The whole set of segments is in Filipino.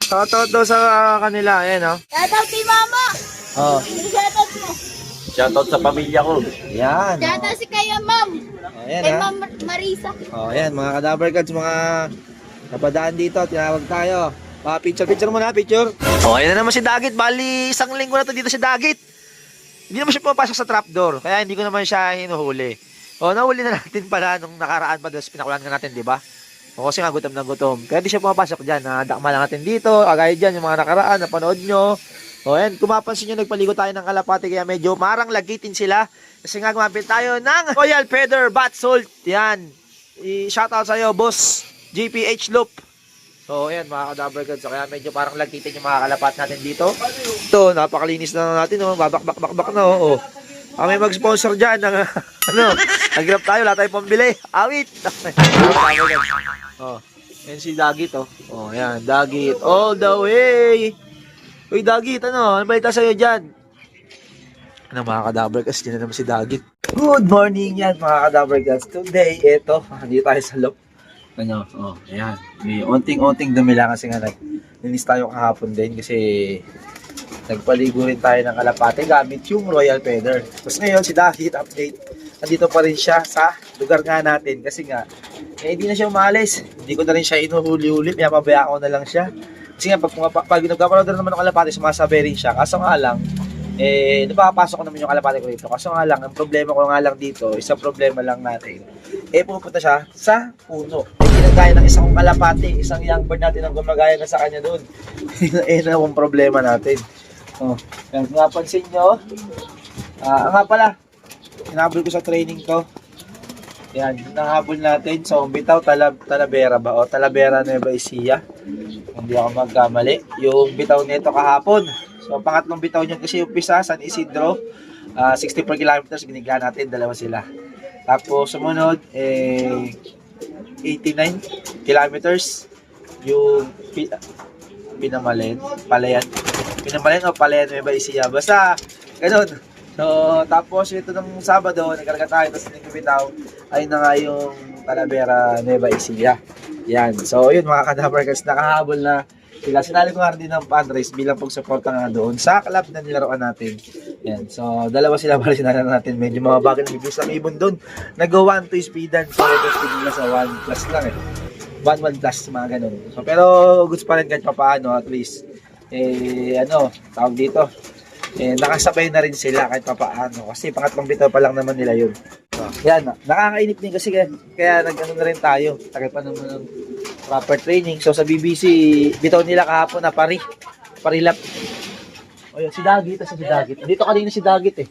Shoutout daw sa kanila. Ayan, oh. Shoutout kay mama. Oh. Shoutout mo. Shoutout sa pamilya ko. Yan. Shoutout si kaya ma'am. Ayan, Kay ha. ma'am Marisa. Oh, ayan, mga Kadaver Gods, mga napadaan dito, tinawag tayo. Picture muna, picture. Oh, ayan na naman si Dagit. Bali, isang linggo na to dito si Dagit. Hindi naman siya pumapasok sa trapdoor, kaya hindi ko naman siya hinuhuli. Oh, nahuli na natin pala nung nakaraan pa doon sa pinakulan ka natin, di ba? O, kasi nga gutom na gutom. Kaya di siya pumapasok dyan. Nadakma lang natin dito. Agaya dyan, yung mga nakaraan, napanood nyo. O, ayan, kung mapansin nyo, nagpaligo tayo ng kalapati, kaya medyo marang lagitin sila. Kasi nga gumapit tayo ng Royal Feather Bath Salt. Yan. I-shoutout sa'yo, boss. GPH Loop. So, ayan, mga Kadaver Gods. So, kaya medyo parang lagitin yung mga kalapat natin dito. Ito, napakalinis na natin, oh. Babak na, oh. Kami mag-sponsor dyan ng, nag-grab tayo, wala tayong pambili. Awit! Oh, yan si Dagit, oh. Oh, yan, Dagit. All the way! Uy, Dagit, ano balita sa'yo dyan? Ano, mga Kadaver Gods, dyan na naman si Dagit. Good morning yan, mga Kadaver Gods. Today, eto, hindi tayo sa loob. Ano, oh, ayan. May onting-onting dumi lang kasi nga nilinis tayo kahapon din kasi nagpaligo rin tayo ng kalapate gamit yung Royal Feather. Tapos ngayon, si Dagit update. Nandito pa rin siya sa lugar nga natin kasi nga, hindi na siya umalis. Hindi ko na rin siya inuhuli-huli, kaya pabayaan ko na lang siya. Kasi nga, pag nagkakaroon naman ng kalapate, sumasabi rin siya. Kaso nga lang, napapasok ko naman yung kalapate ko dito. Kaso nga lang, ang problema ko nga lang dito, isang problema lang natin. Pupunta siya sa puno. Ginagaya ng isang kalapate, isang young bird natin ang gumagaya na sa kanya doon. Na akong problema natin. Oh, yan, nga pansin nyo. Nga pala, hinabol ko sa training to. Yan, nahabol natin. So, bitaw, Talavera ba? O, Talavera Nueva Ecija. Hindi ako magkamali. Yung bitaw nito kahapon. So, pangatlong bitaw niya kasi yung pisa, San Isidro. 64 kilometers, binigla natin, dalawa sila. Tapos, sumunod, 89 kilometers. Yung Pinamalen o Palayan Nueva Ecija. Basta, ganun. So, tapos ito ng Sabado, nagkarga tayo, tapos nagkabitaw, ay na nga yung Talavera Nueva Ecija. Yan. So, yun mga Kadaver Gods, nakahabol na sila. Sinali ko nga rin ng fundraise bilang pagsuporta nga doon sa club na nilaroan natin. Yan. So, dalawa sila pala sinala natin. Medyo mga bagay na bibis lang ibon doon. Nag-1 to speedan. So, speed nila sa 1 plus lang eh. 1 plus, mga ganun. So, pero goods pa rin kahit papaano, at least. Tawag dito. Nakasabay na rin sila kahit papaano. Kasi pangatlong bitaw pa lang naman nila yun. So, yan. Nakakainip din kasi kaya nag-ano na rin tayo. Takay pa naman ng proper training. So, sa BBC, bitaw nila kahapon na parilap. O yun, si Dagit. Dito kanina si Dagit eh.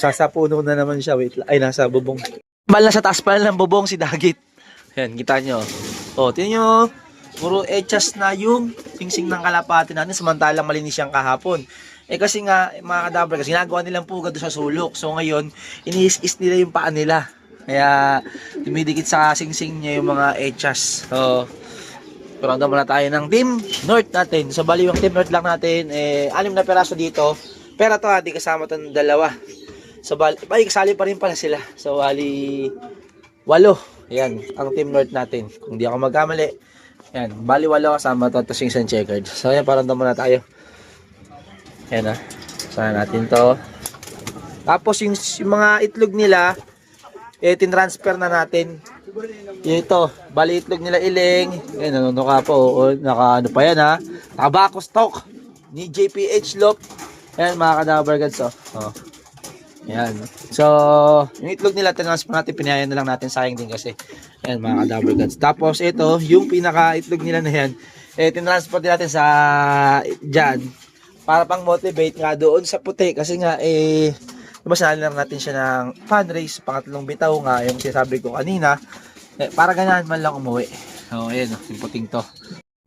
Sa puno na naman siya. Wait lang. Ay, nasa bubong. Bala sa taas pala ng bubong si Dagit. Yan, kita nyo. O, tingnan nyo. Puro etchas na yung singsing ng kalapati natin samantalang malinis siyang kahapon. Kasi nga, mga Kadaver, kasi ginagawa nilang pugad sa sulok. So ngayon, iniis-is nila yung paa nila. Kaya, dumidikit sa singsing niya yung mga etchas. So, pero muna tayo ng Team North natin. So, bali yung Team North lang natin, 6 na peraso dito. Pero ito, di kasama itong dalawa. So, bali, kasali pa rin pala sila. So, bali, 8. Yan, ang Team North natin. Kung di ako magkamali. Yan, bali 8 kasama ito, tapos yung checkered. So, yan, parang muna tayo. Yan sana natin to. Tapos, yung mga itlog nila, tinransfer na natin. Ito, bali itlog nila iling. Yan, nanunuka po. Naka, ano pa yan ha? Tabako stock ni JPH Loop. Yan, mga Kadaver Gods. Oh. Yan. So, yung itlog nila, tinransfer natin, pinayayan na lang natin, sayang din kasi. Yan, mga Kadaver Gods. Tapos, ito, yung pinaka-itlog nila na yan, tinransfer din natin sa dyan, para pang motivate nga doon sa puti. Kasi nga, sinali lang natin siya ng fundraise, pangatlong bitaw nga, yung sinasabi ko kanina, para ganahan man lang umuwi. So, ayan, yung puting to.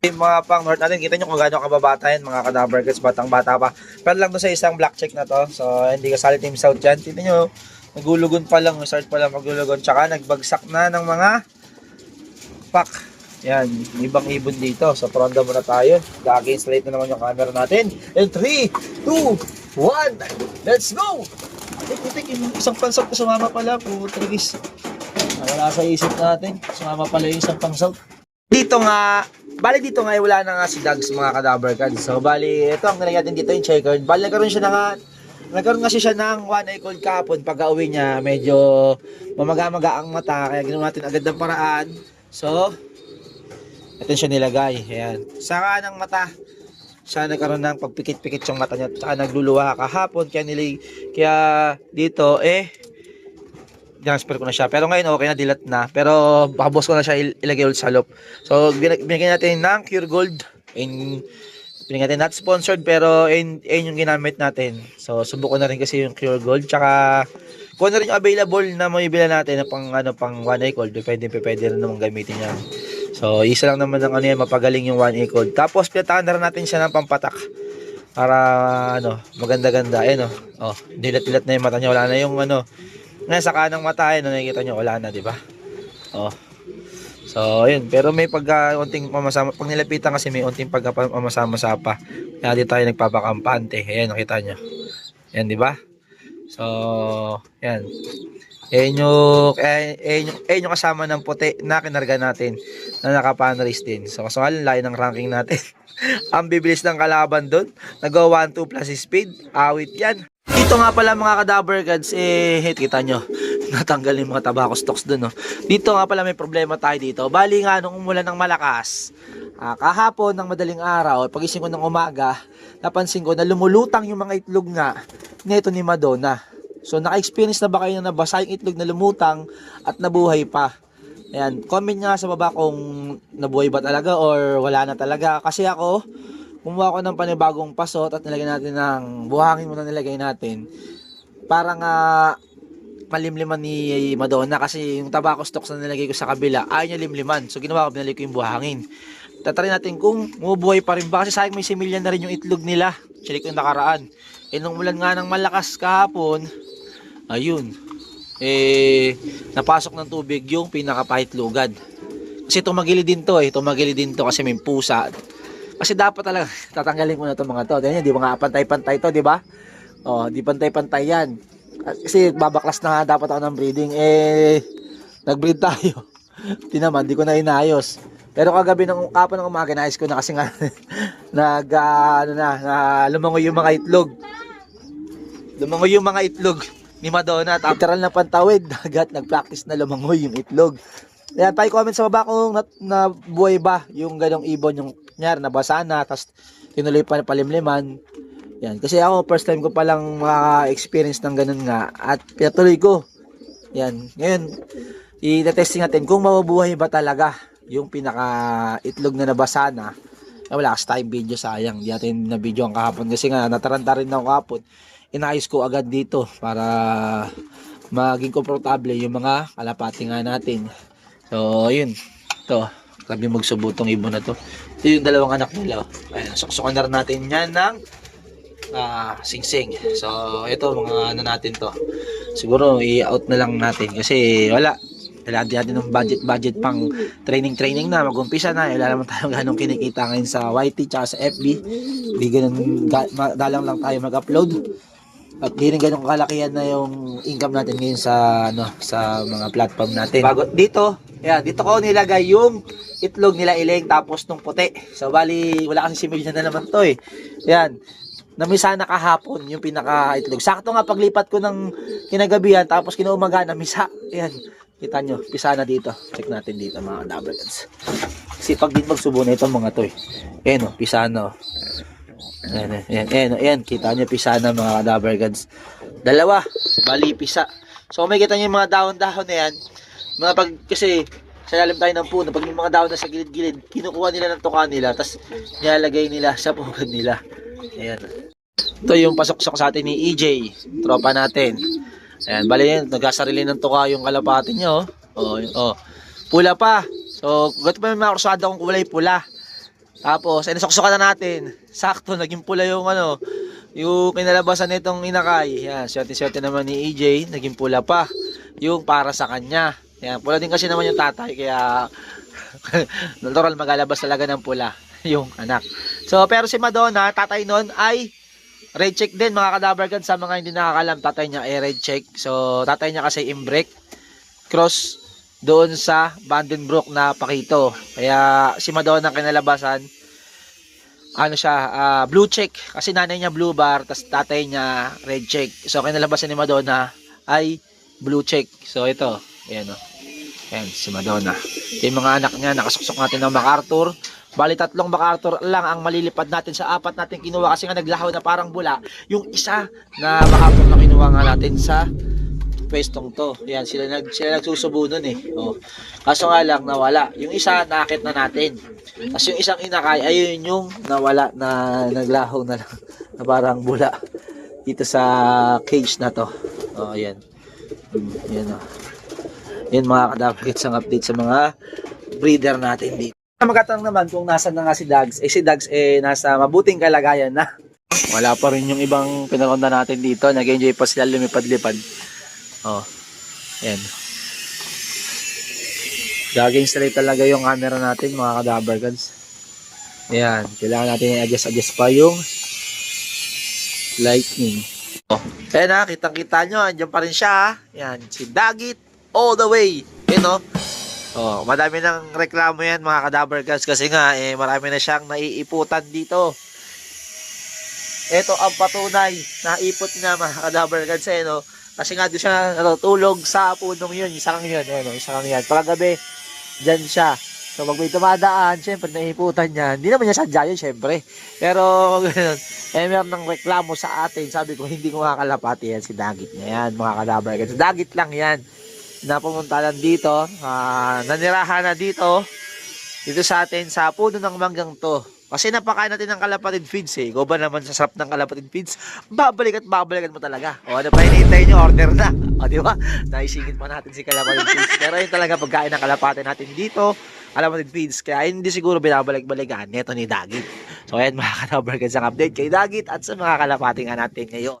Yung mga pang North natin, kita nyo kung gaano kababata yan, mga Kadaver Gods, batang-bata pa. Pero lang doon sa isang black check na to, so hindi kasali Team South dyan. Tignan nyo, nagulugon pa lang, start pa lang magulugon, tsaka nagbagsak na ng mga pack. Yan, ibang ibon dito. So, pronda muna tayo. Against light na naman yung camera natin. And 3, 2, 1, let's go! Tik, isang pansalt ko sumama pala, putrigis. Wala sa isip natin, sumama pala yung isang pansalt. Dito nga, Bali dito nga, wala na nga si Dags mga kadaver cards. So, bali, ito ang nilagay natin dito yung checkered. Bali, nagkaroon kasi siya ng one eye cold kahapon. Pag uwi niya, medyo mamaga-maga ang mata. Kaya ginawa natin agad ng paraan. So, ito siya nilagay. Ayan. Sa kanang mata, siya nagkaroon ng pagpikit-pikit yung mata niya. Saka nagluluha kahapon. Kaya dito, transfer ko na siya. Pero ngayon, okay na, dilat na. Pero, bakabos ko na siya ilagay ulit sa loob. So, binigyan natin ng Cure Gold. Binigyan natin, not sponsored, pero yung ginamit natin. So, subukan na rin kasi yung Cure Gold. Tsaka, kung ano rin yung available na mabibila natin na pang one eye cold, pwede rin naman gamitin yan. So, isa lang naman ng mapagaling yung one eye cold. Tapos, pinatakan na rin natin siya ng pampatak. Para, maganda-ganda. Dilat-dilat na yung mata niya. Wala na yung, nasa kanang mata, nakikita nyo, wala na, di ba? So, ayun. Pero may unting pamasama. Pag nilapitan kasi may unting pagpamasama-sa pa. Kaya di tayo nagpapakampante. Ayan, nakita nyo. Ayan, di ba? So, ayan. Ayan yung kasama ng puti na kinarga natin na nakapanris din. So, kasama layo ng ranking natin. Ang bibilis ng kalaban doon. Nag-1, 2 plus speed. Awit yan. Dito nga pala mga kadaver gods, kita nyo, natanggal yung mga tobacco stocks dun, no? Dito nga pala may problema tayo dito. Bali nga, nung umulan ng malakas, kahapon ng madaling araw, pagising ko ng umaga, napansin ko na lumulutang yung mga itlog nga nito ni Madonna. So, naka-experience na ba kayo na nabasa yung itlog na lumutang at nabuhay pa? Ayan, comment nga sa baba kung nabuhay ba talaga or wala na talaga. Kasi ako, kumuha ko ng panibagong pasot at nilagay natin ng buhangin muna nilagay natin. Para nga malimliman ni Madonna kasi yung tobacco stocks na nilagay ko sa kabila ayaw niya limliman. So ginawa ko, binalik ko yung buhangin. Tatry natin kung mabubuhay pa rin ba kasi sayang may similya na rin yung itlog nila. Check ko yung nakaraan. Nung ulan nga ng malakas kahapon, ayun. Napasok ng tubig yung pinakapahitlugan. Kasi tumagilid din to tumagilid din to kasi may pusa. Kasi dapat talaga tatanggalin ko na itong mga to. Ganyan, di ba nga pantay-pantay to, di ba? Di pantay-pantay yan. Kasi babaklas na nga dapat ako ng breeding. Nag-breed tayo. Di naman, di ko na inayos. Pero kagabi kapon ng umaga, naayos ko na kasi nga lumangoy yung mga itlog. Lumangoy yung mga itlog ni Madonna. Literal na pantawid. Dagat, nag-practice na lumangoy yung itlog. Ayan, pa-comment sa baba kung nabuhay ba yung ganong ibon, yung nyar, nabasa na, tapos tinuloy pa palimliman. Yan, kasi ako, first time ko palang maka-experience ng ganun nga, at pinatuloy ko. Yan, ngayon, i-testing natin kung mabubuhay ba talaga yung pinaka-itlog na nabasa na. Wala kasi tayong video, sayang, di natin na video ang kahapon, kasi nga, nataranta rin ako kahapon. Inayos ko agad dito, para maging komportable yung mga kalapati nga natin. So, yun. Ito. Sabi magsubo tong ibon na to. Ito yung dalawang anak nila. Ayan, suksukan na rin natin yan ng sing-sing. So, ito mga natin to. Siguro, i-out na lang natin. Kasi, wala. Kailangan din natin ng budget pang training na. Mag-umpisa na. Wala naman tayo ganong kinikita ngayon sa YT tsaka sa FB. Hindi ganun, dalang lang tayo mag-upload. At di rin ganun kalakihan na yung income natin ngayon sa mga platform natin. Bago dito ko nilagay yung itlog nila iling tapos nung puti. So bali wala kasi similya na naman to Yan. Namisa na kahapon yung pinaka itlog. Sakto nga paglipat ko ng kinagabihan tapos kinaumaga namisa. Yan. Kita nyo, pisa na dito. Check natin dito mga dabrats. Sipag din magsubo na itong mga to Ayan pisa na Ayan, kita nyo pisa na mga dabar gods. Dalawa, bali pisa. So may kita nyo yung mga dahon-dahon na yan. Kasi sa lalim tayo ng puno, pag yung mga dahon na sa gilid-gilid, kinukuha nila ng tuka nila, tapos nilalagay nila sa pugad nila. Ayan. Ito yung pasok-sok sa atin ni EJ, tropa natin. Ayan, bali yan, nagkasarili ng tuka yung kalapati nyo. Pula pa. So, gato pa yung mga kursada kung kulay pula. Tapos, nasoksokan na natin. Sakto, naging pula yung yung kinalabasan nitong inakay. Yan, swerte-swerte naman ni EJ, naging pula pa. Yung para sa kanya. Yan, pula din kasi naman yung tatay, kaya natural magalabas talaga ng pula yung anak. So, pero si Madonna, tatay nun ay red check din mga kadabar gods. Sa mga hindi nakakalam, tatay niya ay red check. So, tatay niya kasi imbrek. Cross doon sa Vandenbroek na pakito. Kaya si Madonna kinalabasan, ano siya, blue check. Kasi nanay niya blue bar, tas tatay niya red check. So kinalabasan ni Madonna ay blue check. So ito, ayan o. Ayan, si Madonna. Yung mga anak niya, nakasuksok natin ng MacArthur. Bali, 3 MacArthur lang ang malilipad natin sa 4 natin kinuha kasi nga naglahaw na parang bula. Yung isa na MacArthur na kinuha nga natin sa pwestong to. Yan, sila nagsusubo nun eh. Oh. Kaso nga lang, nawala. Yung isa, nakakit na natin. Tapos yung isang inakay, ayun yung nawala na naglahaw na lang. Na parang bula. Dito sa cage na to. Oh, yan. Yan oh. Yan mga kadapits ang update sa mga breeder natin dito. Magkatanong naman kung nasan na nga si Dags. Si Dags nasa mabuting kalagayan na. Wala pa rin yung ibang pinaronda natin dito. Nag-enjoy pa sila lumipad-lipad. Oh, yan. Gaging straight talaga yung camera natin mga kadabargads. Ayan, kailangan natin i-adjust pa yung lightning. Oh, ayan na, kitang-kita nyo, andyan pa rin siya. Yan, si Dagit all the way. Yan oh. Oh, madami ng reklamo yan mga kadabargads kasi nga marami na siyang naiiputan dito. Ito ang patunay na ipot niya mga kadabargads no. Kasi nga doon siya natutulog sa punong yun. Isa kang yun. Ano, isa kang yan. Pagkagabi, dyan siya. So, pag may tumadaan, syempre, naiputan niya. Hindi naman niya sadya yun, syempre. Pero, gano'n. Meron ng reklamo sa atin. Sabi ko, hindi ko makakalapati yan. Si Dagit niya yan, mga kadabar. Si Dagit lang yan. Na pumunta lang dito. Nanirahan na dito. Dito sa atin, sa puno ng manggang to. Kasi napakain natin ng kalapatid feeds eh. Ikaw ba naman sa sarap ng kalapatid feeds? Babalik at babalikan mo talaga. O ano pa hinihintay nyo? Order na. O di ba? Naisingin pa natin si kalapatid feeds. Pero yun talaga pagkain ng kalapatid natin dito. Kalapatid feeds. Kaya hindi siguro binabalik-balikan. Neto ni Dagit. So ayan mga kanabargads ang update kay Dagit at sa mga kalapating natin ngayon.